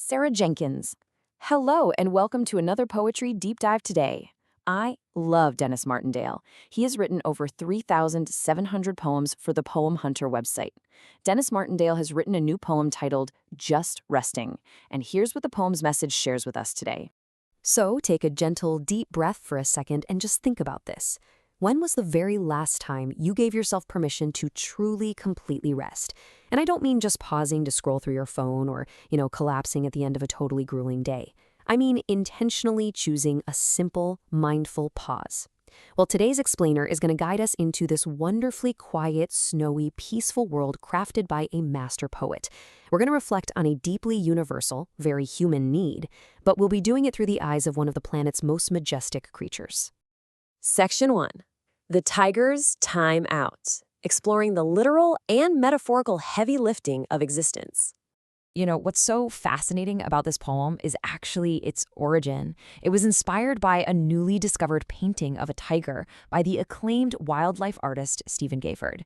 Sarah Jenkins. Hello, and welcome to another Poetry Deep Dive today. I love Denis Martindale. He has written over 3,700 poems for the Poem Hunter website. Denis Martindale has written a new poem titled Just Resting, and here's what the poem's message shares with us today. So take a gentle, deep breath for a second and just think about this. When was the very last time you gave yourself permission to truly, completely rest? And I don't mean just pausing to scroll through your phone or, collapsing at the end of a totally grueling day. I mean intentionally choosing a simple, mindful pause. Well, today's explainer is going to guide us into this wonderfully quiet, snowy, peaceful world crafted by a master poet. We're going to reflect on a deeply universal, very human need, but we'll be doing it through the eyes of one of the planet's most majestic creatures. Section 1. The Tiger's Time Out, exploring the literal and metaphorical heavy lifting of existence. What's so fascinating about this poem is actually its origin. It was inspired by a newly discovered painting of a tiger by the acclaimed wildlife artist Stephen Gayford.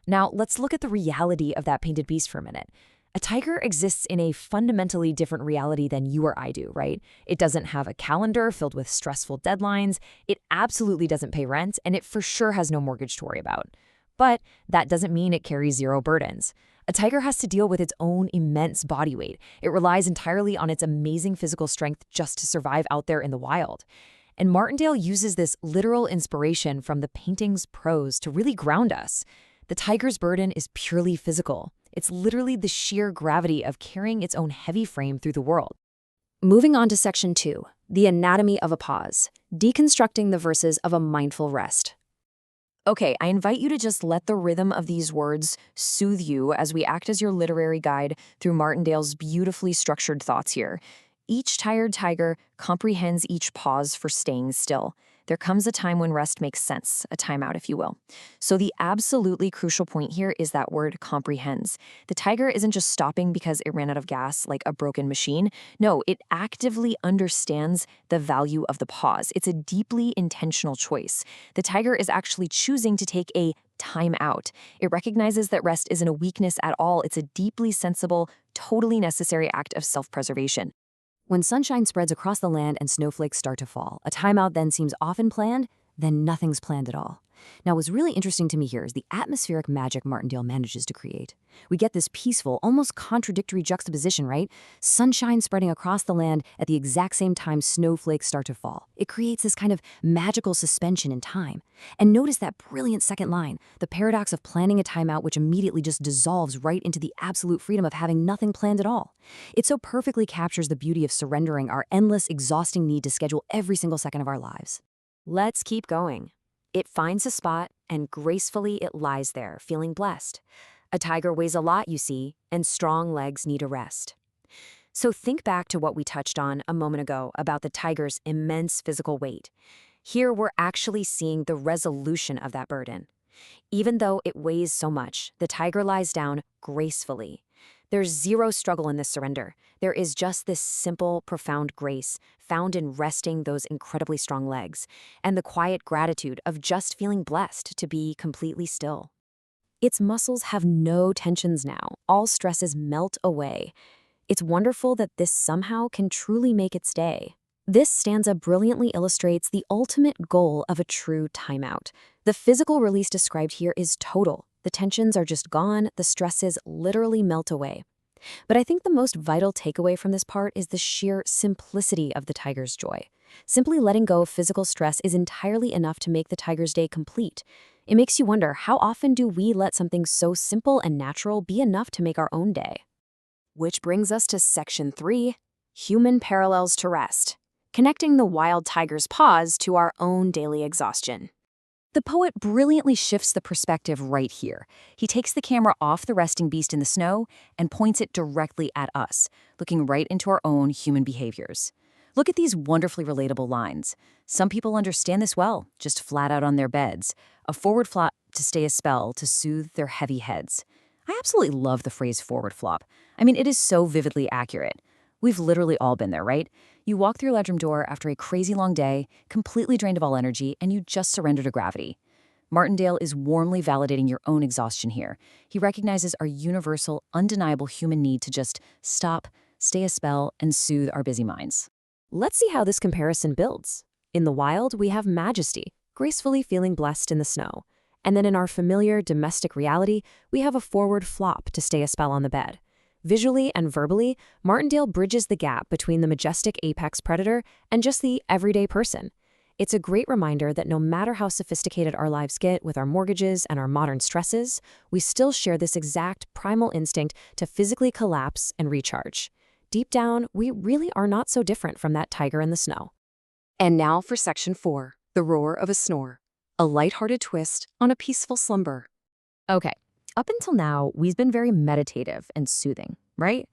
Now, let's look at the reality of that painted beast for a minute. A tiger exists in a fundamentally different reality than you or I do, right? It doesn't have a calendar filled with stressful deadlines, it absolutely doesn't pay rent, and it for sure has no mortgage to worry about. But that doesn't mean it carries zero burdens. A tiger has to deal with its own immense body weight. It relies entirely on its amazing physical strength just to survive out there in the wild. And Martindale uses this literal inspiration from the painting's prose to really ground us. The tiger's burden is purely physical. It's literally the sheer gravity of carrying its own heavy frame through the world. Moving on to Section 2, the anatomy of a pause, deconstructing the verses of a mindful rest. Okay, I invite you to just let the rhythm of these words soothe you as we act as your literary guide through Martindale's beautifully structured thoughts here. Each tired tiger comprehends each pause for staying still. There comes a time when rest makes sense, a timeout, if you will. So the absolutely crucial point here is that word comprehends. The tiger isn't just stopping because it ran out of gas like a broken machine. No, it actively understands the value of the pause. It's a deeply intentional choice. The tiger is actually choosing to take a time out. It recognizes that rest isn't a weakness at all. It's a deeply sensible, totally necessary act of self-preservation. When sunshine spreads across the land and snowflakes start to fall, a timeout then seems often planned, then nothing's planned at all. Now, what's really interesting to me here is the atmospheric magic Martindale manages to create. We get this peaceful, almost contradictory juxtaposition, right? Sunshine spreading across the land at the exact same time snowflakes start to fall. It creates this kind of magical suspension in time. And notice that brilliant second line, the paradox of planning a timeout which immediately just dissolves right into the absolute freedom of having nothing planned at all. It so perfectly captures the beauty of surrendering our endless, exhausting need to schedule every single second of our lives. Let's keep going. It finds a spot, and gracefully it lies there, feeling blessed. A tiger weighs a lot, you see, and strong legs need a rest. So think back to what we touched on a moment ago about the tiger's immense physical weight. Here we're actually seeing the resolution of that burden. Even though it weighs so much, the tiger lies down gracefully. There's zero struggle in this surrender. There is just this simple, profound grace found in resting those incredibly strong legs, and the quiet gratitude of just feeling blessed to be completely still. Its muscles have no tensions now. All stresses melt away. It's wonderful that this somehow can truly make its day. This stanza brilliantly illustrates the ultimate goal of a true timeout. The physical release described here is total. The tensions are just gone, the stresses literally melt away. But I think the most vital takeaway from this part is the sheer simplicity of the tiger's joy. Simply letting go of physical stress is entirely enough to make the tiger's day complete. It makes you wonder, how often do we let something so simple and natural be enough to make our own day? Which brings us to Section 3, Human Parallels to Rest, connecting the wild tiger's pause to our own daily exhaustion. The poet brilliantly shifts the perspective right here. He takes the camera off the resting beast in the snow and points it directly at us, looking right into our own human behaviors. Look at these wonderfully relatable lines. Some people understand this well, just flat out on their beds. A forward flop to stay a spell to soothe their heavy heads. I absolutely love the phrase forward flop. I mean, it is so vividly accurate. We've literally all been there, right? You walk through your bedroom door after a crazy long day, completely drained of all energy, and you just surrender to gravity. Martindale is warmly validating your own exhaustion here. He recognizes our universal, undeniable human need to just stop, stay a spell, and soothe our busy minds. Let's see how this comparison builds. In the wild, we have majesty, gracefully feeling blessed in the snow. And then in our familiar domestic reality, we have a forward flop to stay a spell on the bed. Visually and verbally, Martindale bridges the gap between the majestic apex predator and just the everyday person. It's a great reminder that no matter how sophisticated our lives get with our mortgages and our modern stresses, we still share this exact primal instinct to physically collapse and recharge. Deep down, we really are not so different from that tiger in the snow. And now for Section 4, the roar of a snore. A lighthearted twist on a peaceful slumber. Okay, up until now, we've been very meditative and soothing, right?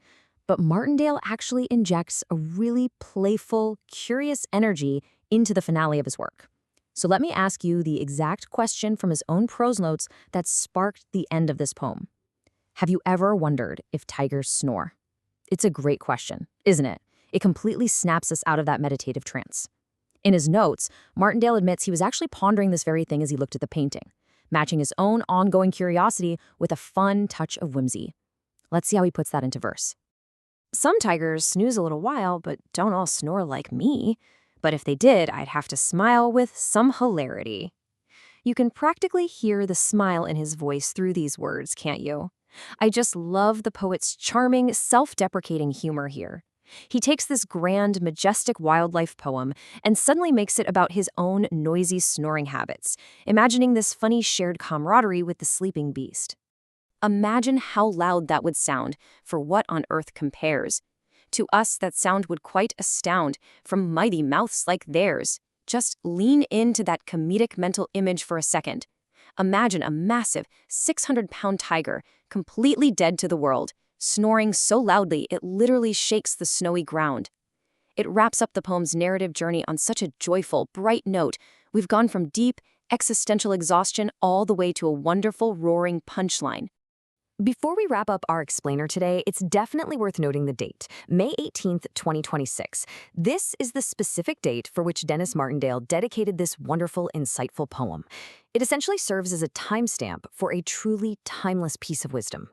But Martindale actually injects a really playful, curious energy into the finale of his work. So let me ask you the exact question from his own prose notes that sparked the end of this poem. Have you ever wondered if tigers snore? It's a great question, isn't it? It completely snaps us out of that meditative trance. In his notes, Martindale admits he was actually pondering this very thing as he looked at the painting, matching his own ongoing curiosity with a fun touch of whimsy. Let's see how he puts that into verse. Some tigers snooze a little while, but don't all snore like me. But if they did, I'd have to smile with some hilarity. You can practically hear the smile in his voice through these words, can't you? I just love the poet's charming, self-deprecating humor here. He takes this grand, majestic wildlife poem and suddenly makes it about his own noisy snoring habits, imagining this funny shared camaraderie with the sleeping beast. Imagine how loud that would sound, for what on earth compares. To us, that sound would quite astound, from mighty mouths like theirs. Just lean into that comedic mental image for a second. Imagine a massive, 600-pound tiger, completely dead to the world, snoring so loudly it literally shakes the snowy ground. It wraps up the poem's narrative journey on such a joyful, bright note. We've gone from deep, existential exhaustion all the way to a wonderful, roaring punchline. Before we wrap up our explainer today, it's definitely worth noting the date, May 18th, 2026. This is the specific date for which Denis Martindale dedicated this wonderful, insightful poem. It essentially serves as a timestamp for a truly timeless piece of wisdom.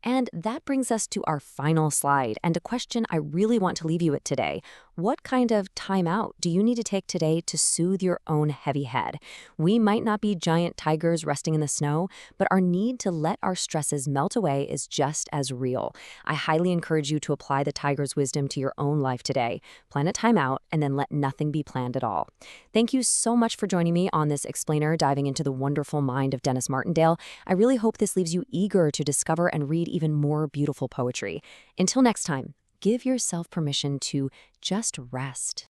And that brings us to our final slide and a question I really want to leave you with today. What kind of time out do you need to take today to soothe your own heavy head? We might not be giant tigers resting in the snow, but our need to let our stresses melt away is just as real. I highly encourage you to apply the tiger's wisdom to your own life today. Plan a time out and then let nothing be planned at all. Thank you so much for joining me on this explainer diving into the wonderful mind of Denis Martindale. I really hope this leaves you eager to discover and read even more beautiful poetry. Until next time, give yourself permission to just rest.